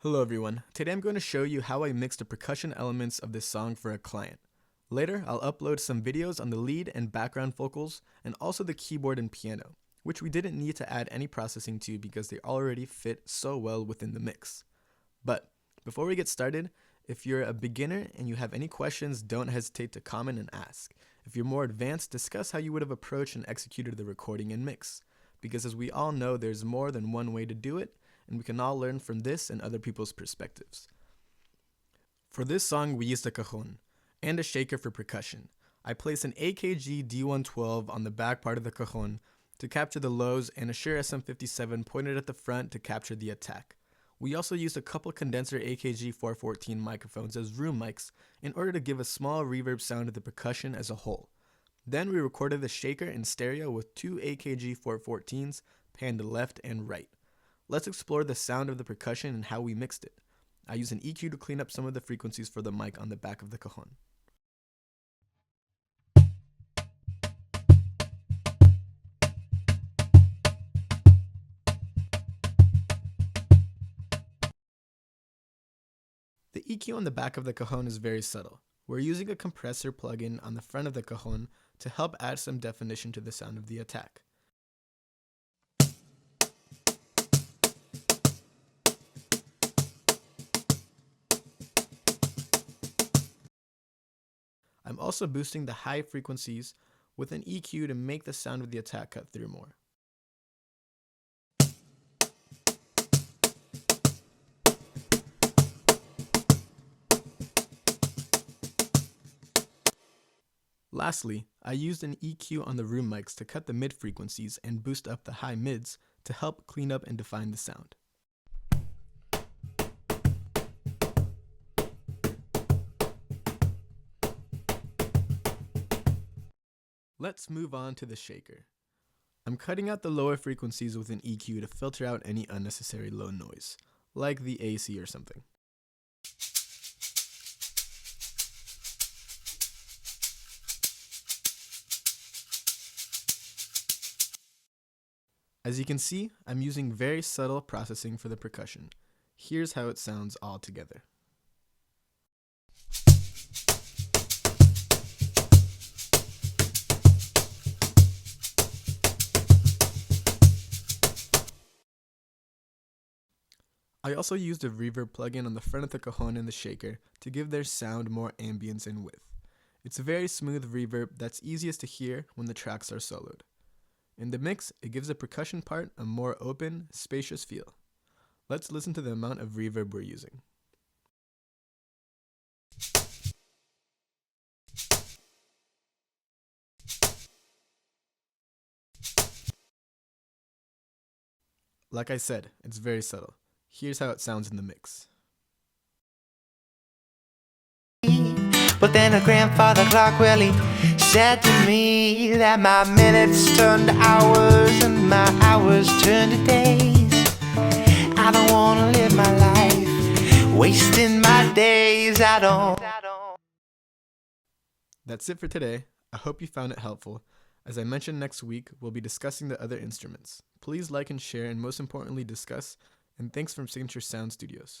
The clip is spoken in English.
Hello everyone, today I'm going to show you how I mixed the percussion elements of this song for a client. Later, I'll upload some videos on the lead and background vocals and also the keyboard and piano, which we didn't need to add any processing to because they already fit so well within the mix. But before we get started, if you're a beginner and you have any questions, don't hesitate to comment and ask. If you're more advanced, discuss how you would have approached and executed the recording and mix. Because as we all know, there's more than one way to do it, and we can all learn from this and other people's perspectives. For this song, we used a cajon and a shaker for percussion. I placed an AKG D112 on the back part of the cajon to capture the lows and a Shure SM57 pointed at the front to capture the attack. We also used a couple condenser AKG 414 microphones as room mics in order to give a small reverb sound to the percussion as a whole. Then we recorded the shaker in stereo with two AKG 414s panned left and right. Let's explore the sound of the percussion and how we mixed it. I used an EQ to clean up some of the frequencies for the mic on the back of the cajon. The EQ on the back of the cajon is very subtle. We're using a compressor plugin on the front of the cajon to help add some definition to the sound of the attack. I'm also boosting the high frequencies with an EQ to make the sound of the attack cut through more. Lastly, I used an EQ on the room mics to cut the mid frequencies and boost up the high mids to help clean up and define the sound. Let's move on to the shaker. I'm cutting out the lower frequencies with an EQ to filter out any unnecessary low noise, like the AC or something. As you can see, I'm using very subtle processing for the percussion. Here's how it sounds all together. I also used a reverb plugin on the front of the cajon and the shaker to give their sound more ambience and width. It's a very smooth reverb that's easiest to hear when the tracks are soloed. In the mix, it gives the percussion part a more open, spacious feel. Let's listen to the amount of reverb we're using. Like I said, it's very subtle. Here's how it sounds in the mix. But then a grandfather clock, well, he said to me that my minutes turned to hours and my hours turned to days. I don't want to live my life wasting my days. I don't. That's it for today. I hope you found it helpful. As I mentioned, next week, we'll be discussing the other instruments. Please like and share, and most importantly, discuss. And thanks from Signature Sound Studios.